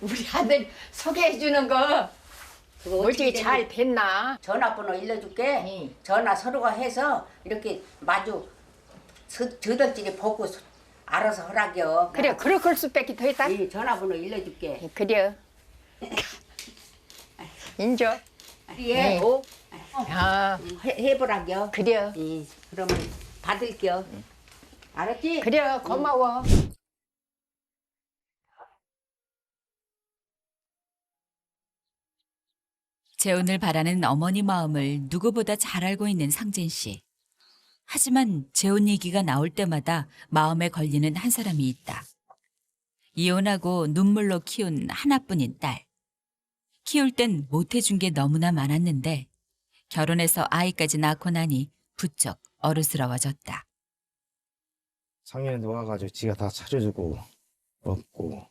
우리 아들 소개해 주는 거 그거 어떻게 어떻게 잘 됐나? 전화번호 일러줄게. 응. 전화 서로가 해서 이렇게 마주 저들끼리 보고 알아서 하라겨. 그래, 그럴 수밖에 더 있다. 이 전화번호 일러줄게. 그래. 인조. 예, 응. 오. 아, 해보라겨. 그래. 그러면 받을게요. 알았지? 그래, 고마워. 재혼을 바라는 어머니 마음을 누구보다 잘 알고 있는 상진 씨. 하지만 재혼 얘기가 나올 때마다 마음에 걸리는 한 사람이 있다. 이혼하고 눈물로 키운 하나뿐인 딸. 키울 땐 못해준 게 너무나 많았는데 결혼해서 아이까지 낳고 나니 부쩍 어른스러워졌다. 작년에 와가지고 지가 다 차려주고 먹고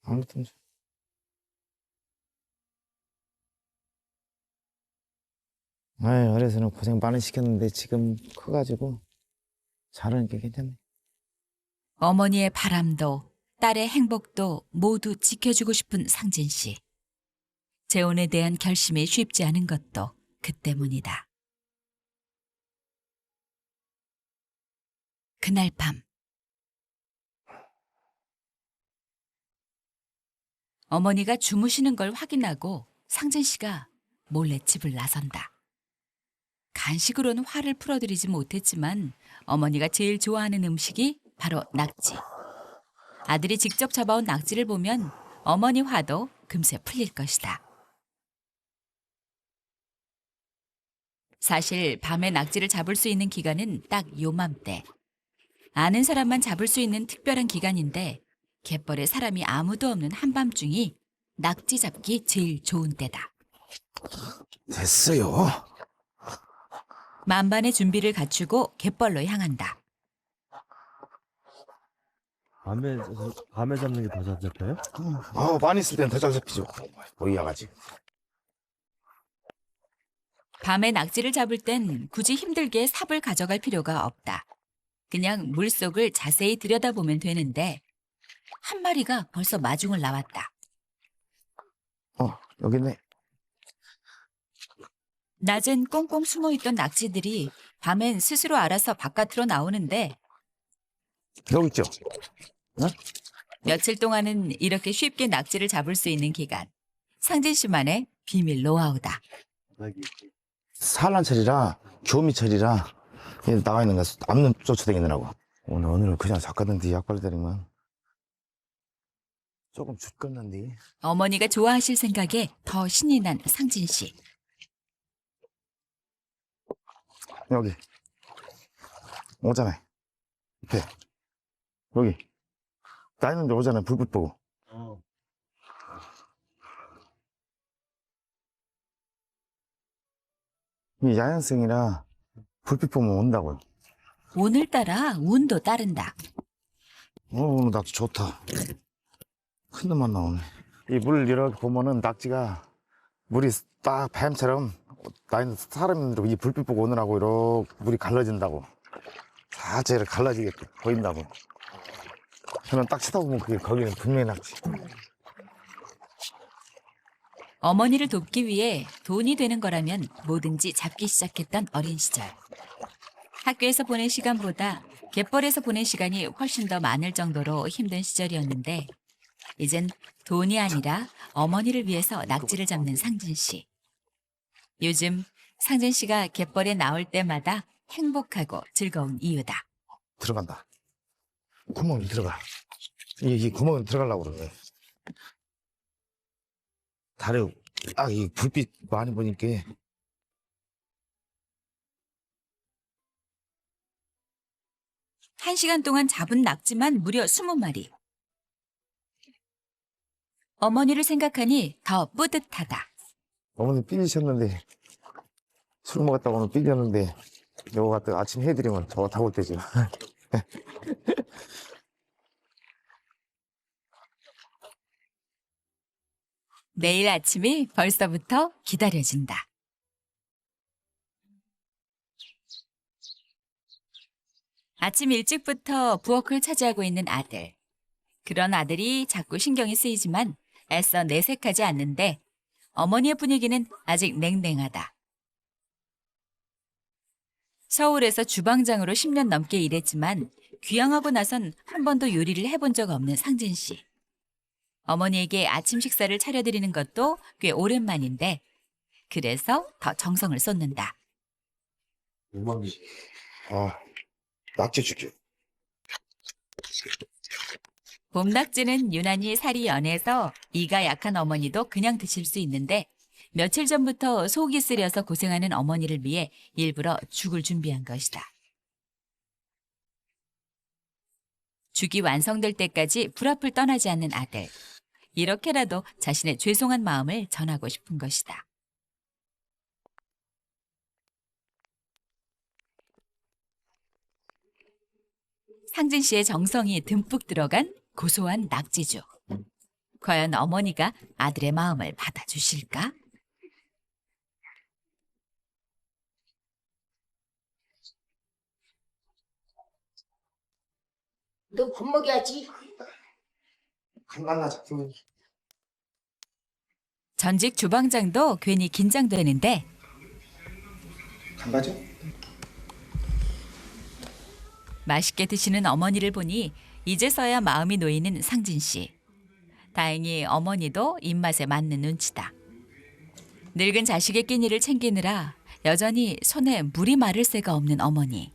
아무튼 아이 어려서는 고생 많이 시켰는데 지금 커가지고 잘하니까 괜찮네. 어머니의 바람도 딸의 행복도 모두 지켜주고 싶은 상진 씨. 재혼에 대한 결심이 쉽지 않은 것도 그 때문이다. 그날 밤 어머니가 주무시는 걸 확인하고 상진 씨가 몰래 집을 나선다. 간식으로는 화를 풀어드리지 못했지만 어머니가 제일 좋아하는 음식이 바로 낙지. 아들이 직접 잡아온 낙지를 보면 어머니 화도 금세 풀릴 것이다. 사실 밤에 낙지를 잡을 수 있는 기간은 딱 요맘때. 아는 사람만 잡을 수 있는 특별한 기간인데 갯벌에 사람이 아무도 없는 한밤중이 낙지 잡기 제일 좋은 때다. 됐어요. 만반의 준비를 갖추고 갯벌로 향한다. 밤에 잡는 게 더 잘 잡혀요? 많이 있을 땐 더 잘 잡히죠. 보이야가지. 밤에 낙지를 잡을 땐 굳이 힘들게 삽을 가져갈 필요가 없다. 그냥 물속을 자세히 들여다보면 되는데 한 마리가 벌써 마중을 나왔다. 여기 있네. 낮엔 꽁꽁 숨어있던 낙지들이 밤엔 스스로 알아서 바깥으로 나오는데 여기 있죠. 며칠 동안은 이렇게 쉽게 낙지를 잡을 수 있는 기간. 상진 씨만의 비밀 노하우다. 산란철이라 교미철이라 얘 나와 있는 거 앞는 쫓아다니느라고. 오늘은 그냥 작가든지 약발들이면 조금 죽겠는데. 어머니가 좋아하실 생각에 더 신이 난 상진 씨. 여기 오잖아요. 밑에 여기 나 있는데 오잖아요. 불빛 보고. 이 야행성이라 불빛 보면 온다고요. 오늘따라 운도 따른다. 오늘 낙지 좋다. 큰 놈만 나오네. 이 물 이렇게 보면은 낙지가 물이 딱 뱀처럼 나 있는 사람들이 이 불빛 보고 오느라고 이렇게 물이 갈라진다고. 사체를 갈라지게 보인다고. 저는 딱 쳐다보면 그게 거기는 분명히 낙지. 어머니를 돕기 위해 돈이 되는 거라면 뭐든지 잡기 시작했던 어린 시절. 학교에서 보낸 시간보다 갯벌에서 보낸 시간이 훨씬 더 많을 정도로 힘든 시절이었는데 이젠 돈이 아니라 어머니를 위해서 낙지를 잡는 상진 씨. 요즘 상진 씨가 갯벌에 나올 때마다 행복하고 즐거운 이유다. 들어간다. 구멍이 들어가. 이 구멍에 들어가려고 그러네. 다리 이 불빛 많이 보니까 한 시간 동안 잡은 낙지만 무려 20마리. 어머니를 생각하니 더 뿌듯하다. 어머니 삐지셨는데 술 먹었다고 오늘 삐졌는데 요거 갖다 아침 해드리면 더 타고 되죠. 내일 아침이 벌써부터 기다려진다. 아침 일찍부터 부엌을 차지하고 있는 아들. 그런 아들이 자꾸 신경이 쓰이지만 애써 내색하지 않는데 어머니의 분위기는 아직 냉랭하다. 서울에서 주방장으로 10년 넘게 일했지만 귀향하고 나선 한 번도 요리를 해본 적 없는 상진 씨. 어머니에게 아침 식사를 차려드리는 것도 꽤 오랜만인데 그래서 더 정성을 쏟는다. 낙지 줄게. 봄낙지는 유난히 살이 연해서 이가 약한 어머니도 그냥 드실 수 있는데 며칠 전부터 속이 쓰려서 고생하는 어머니를 위해 일부러 죽을 준비한 것이다. 죽이 완성될 때까지 불 앞을 떠나지 않는 아들. 이렇게라도 자신의 죄송한 마음을 전하고 싶은 것이다. 상진 씨의 정성이 듬뿍 들어간 고소한 낙지죽. 과연 어머니가 아들의 마음을 받아주실까? 너 밥 먹여야지. 간만나 자꾸. 전직 주방장도 괜히 긴장되는데 간가죠? 맛있게 드시는 어머니를 보니 이제서야 마음이 놓이는 상진 씨. 다행히 어머니도 입맛에 맞는 눈치다. 늙은 자식의 끼니를 챙기느라 여전히 손에 물이 마를 새가 없는 어머니.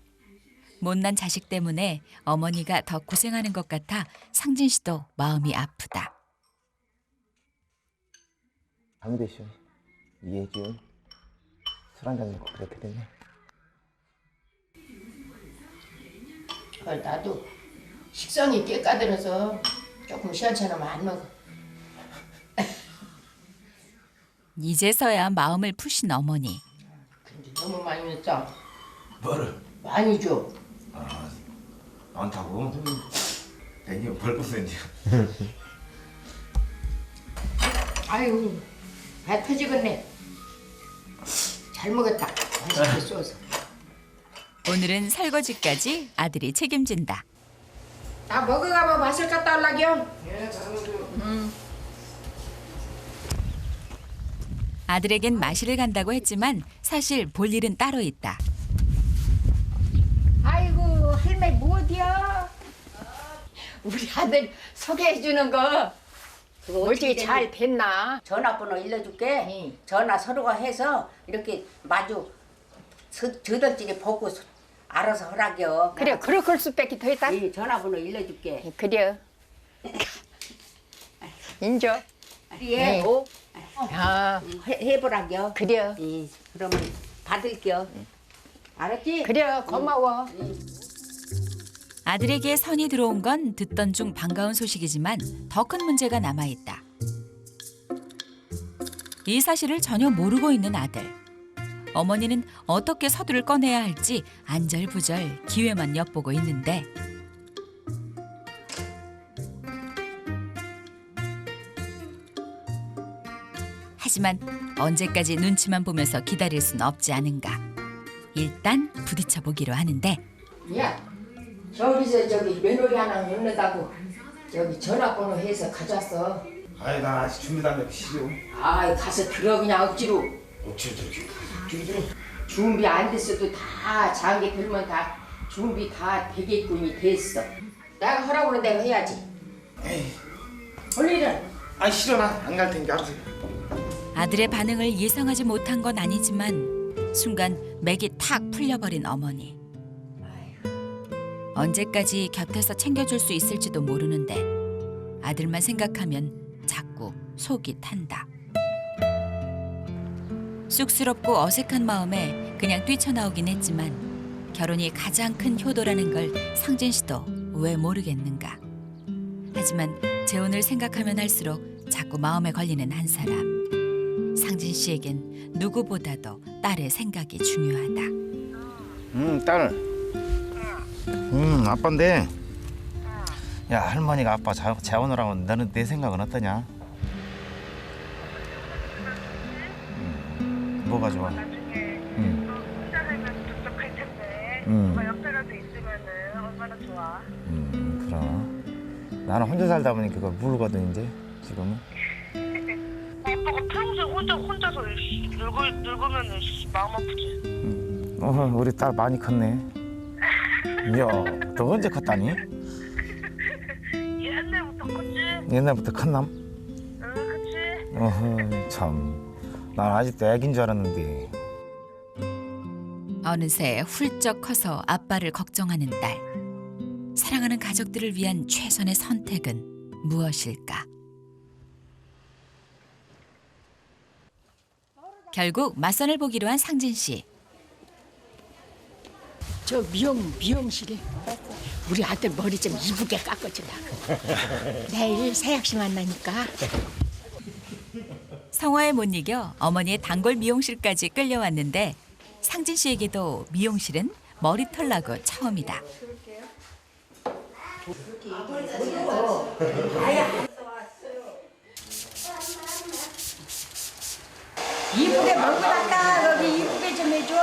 못난 자식 때문에 어머니가 더 고생하는 것 같아 상진 씨도 마음이 아프다. 강대시오, 이혜지요. 술 한잔 먹고 그렇게 되네. 나도 식성이 깨까들어서 조금 시원찮으면 안 먹어. 이제서야 마음을 푸신 어머니. 근데 너무 많이 냈어. 뭐를? 많이 줘. 많다고? 애기 벌거든요. 아유, 배 터지겠네. 잘 먹었다. 맛있게 쏘서. 오늘은 설거지까지 아들이 책임진다. 다 먹어가면 맛을 갖다 올라겨. 아들에겐 마시를 간다고 했지만 사실 볼 일은 따로 있다. 아이고, 할머니 뭐 어디야? 우리 아들 소개해주는 거 그거 어떻게 어떻게 잘 됐나? 전화번호 일러줄게. 응. 전화 서로가 해서 이렇게 마주 저들끼리 보고 알아서 하라겨. 그래, 그럴 수밖에 더 있다. 이 전화번호 일러줄게. 그래. 인정. 예, 네. 오, 아, 해보라겨. 그래. 그러면 받을게요. 알았지? 그래, 고마워. 아들에게 선이 들어온 건 듣던 중 반가운 소식이지만 더 큰 문제가 남아있다. 이 사실을 전혀 모르고 있는 아들. 어머니는 어떻게 서두를 꺼내야 할지 안절부절 기회만 엿보고 있는데 하지만 언제까지 눈치만 보면서 기다릴 순 없지 않은가. 일단 부딪혀보기로 하는데 야, 저기서 저기 며느리 하나 넣는다고 저기 전화번호 해서 가져왔어. 아이, 나 아직 준비도 안 됐고 싫어. 아이, 가서 들어 그냥 억지로. 어찌 저렇게. 준비 안 됐어도 다 장기 들면 다 준비 다 되겠군이 됐어. 내가 하라고 그런 대로 해야지. 에이, 얼른. 아이 싫어, 나 안 갈 테니까 알아서 해. 아들의 반응을 예상하지 못한 건 아니지만 순간 맥이 탁 풀려버린 어머니. 언제까지 곁에서 챙겨줄 수 있을지도 모르는데 아들만 생각하면 자꾸 속이 탄다. 쑥스럽고 어색한 마음에 그냥 뛰쳐나오긴 했지만 결혼이 가장 큰 효도라는 걸 상진 씨도 왜 모르겠는가. 하지만 재혼을 생각하면 할수록 자꾸 마음에 걸리는 한 사람. 상진 씨에겐 누구보다도 딸의 생각이 중요하다. 딸. 아빠인데. 야, 할머니가 아빠 재혼을 하면 너는 내 생각은 어떠냐? 뭐가 좋아? 혼자 살면 적적할 텐데 응. 오빠 옆에라도 있으면은 얼마나 좋아. 그럼. 나는 혼자 살다 보니 그걸 모르거든 이제 지금은. 아빠가 평소에 혼자서 늙으면 마음 아프지. 우리 딸 많이 컸네. 이야, 너 언제 컸다니? 옛날부터 컸지? 옛날부터 컸남? 응, 그치? 참. 난 아직도 애긴 줄 알았는데. 어느새 훌쩍 커서 아빠를 걱정하는 딸. 사랑하는 가족들을 위한 최선의 선택은 무엇일까? 결국 맞선을 보기로 한 상진 씨. 저 미용실에 우리 아들 머리 좀 이쁘게 깎아주려고. 내일 새약시 만나니까. 성화에 못 이겨 어머니의 단골 미용실까지 끌려왔는데 상진 씨에게도 미용실은 머리털 나고 처음이다. 이쁘게 먹고 났다. 여기 이쁘게 좀 해줘.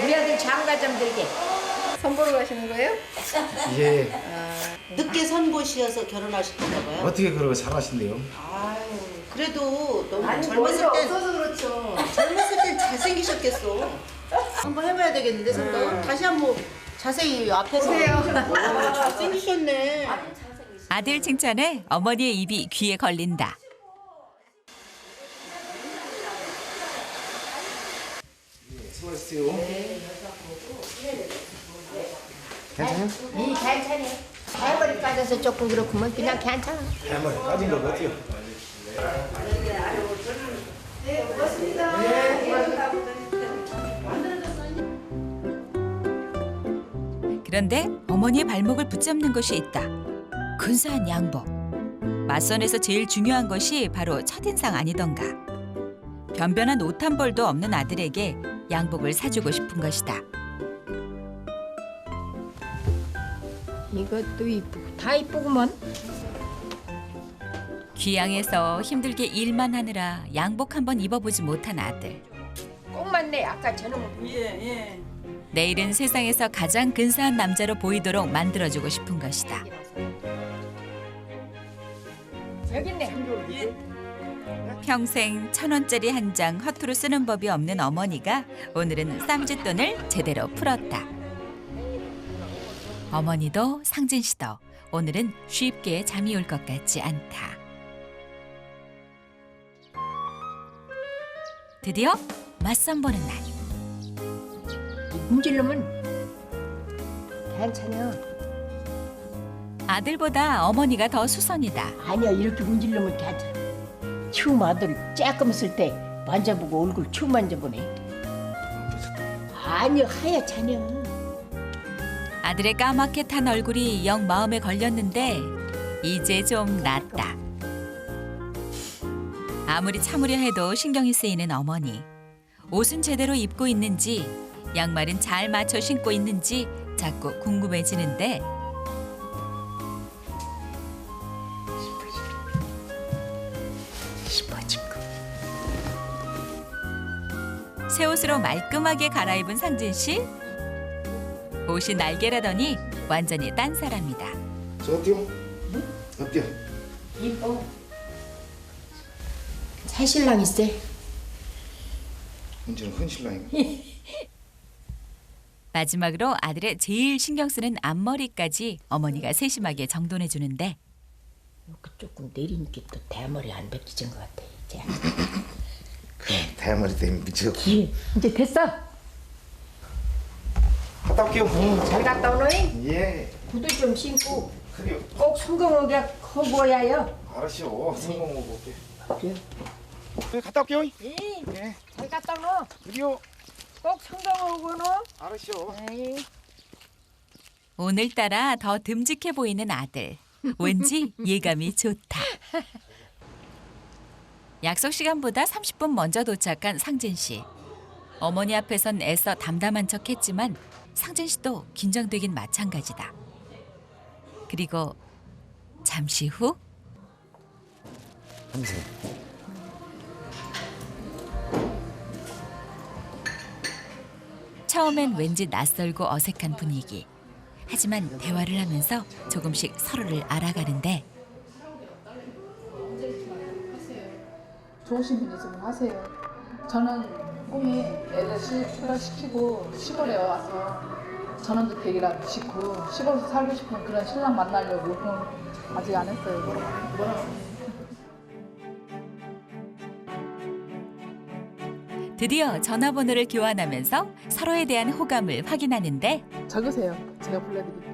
우리 아들 장가 좀 들게. 선보러 가시는 거예요? 예. 늦게 선보시어서 결혼하셨나 봐요. 어떻게 그러고 잘하신대요? 아유, 그래도 너무 젊었을 땐 그렇죠. 젊었을 땐 잘생기셨겠어. 한번 해봐야 되겠는데 생각. 다시 한번 자세히 앞에서. 잘생기셨네. 아들 칭찬에 어머니의 입이 귀에 걸린다. 수고하세요. 괜찮아요? 이 괜찮아. 대머리 빠져서 조금 그렇구만 그냥 괜찮아. 대머리 빠진 걸 어때요? 그런데 어머니의 발목을 붙잡는 것이 있다. 근사한 양복. 맞선에서 제일 중요한 것이 바로 첫인상 아니던가. 변변한 옷 한 벌도 없는 아들에게 양복을 사주고 싶은 것이다. 이것도 이쁘고 다 이쁘구먼. 귀양에서 힘들게 일만 하느라 양복 한 번 입어보지 못한 아들. 꼭 맞네. 아까 저놈은. 내일은 세상에서 가장 근사한 남자로 보이도록 만들어주고 싶은 것이다. 여기 있네. 평생 1,000원짜리 한 장 허투루 쓰는 법이 없는 어머니가 오늘은 쌈짓돈을 제대로 풀었다. 어머니도 상진 씨도 오늘은 쉽게 잠이 올 것 같지 않다. 드디어 맞선 보는 날. 문질러면 괜찮아. 아들보다 어머니가 더 수선이다. 아니야 이렇게 문질러면 괜찮아. 처음 아들 쬐끔 쓸 때 만져보고 얼굴 처음 만져보네. 아니야 하얗잖아. 아들의 까맣게 탄 얼굴이 영 마음에 걸렸는데 이제 좀 낫다. 아무리 참으려 해도 신경이 쓰이는 어머니. 옷은 제대로 입고 있는지 양말은 잘 맞춰 신고 있는지 자꾸 궁금해지는데 새 옷으로 말끔하게 갈아입은 상진 씨. 옷이 날개라더니 완전히 딴 사람이다. 저 어때요? 어때요? 이뻐. 새신랑 있어. 언제는 흔신랑이가. 마지막으로 아들의 제일 신경 쓰는 앞머리까지 어머니가 세심하게 정돈해 주는데 이렇게 조금 내리니까 또 대머리 안 벗겨진 것 같아 이제. 그래, 대머리 때문에 미치겠고. 이제 됐어. 갔다 올게요. 잘 갔다 오너이. 예. 구두 좀 신고 그래요. 꼭 성공하게 커보야요. 알았어요. 성공하고 올게. 그래. 네, 갔다 올게요. 예. 잘 갔다 오너. 그래요. 꼭 성공하고 너. 알았어요. 에이. 오늘따라 더 듬직해 보이는 아들. 왠지 예감이 좋다. 약속 시간보다 30분 먼저 도착한 상진 씨. 어머니 앞에선 애써 담담한 척했지만 상진 씨도 긴장되긴 마찬가지다. 그리고 잠시 후 앉으세요. 처음엔 왠지 낯설고 어색한 분위기. 하지만 대화를 하면서 조금씩 서로를 알아가는데 좋으신 분이시면 하세요. 저는 꿈이 애들 출가시키고 시골에 와서 전원주택 얘기라도 짓고 시골에서 살고 싶은 그런 신랑 만나려고 아직 안 했어요. 뭐라고? 드디어 전화번호를 교환하면서 서로에 대한 호감을 확인하는데 적으세요. 제가 불러드릴게요.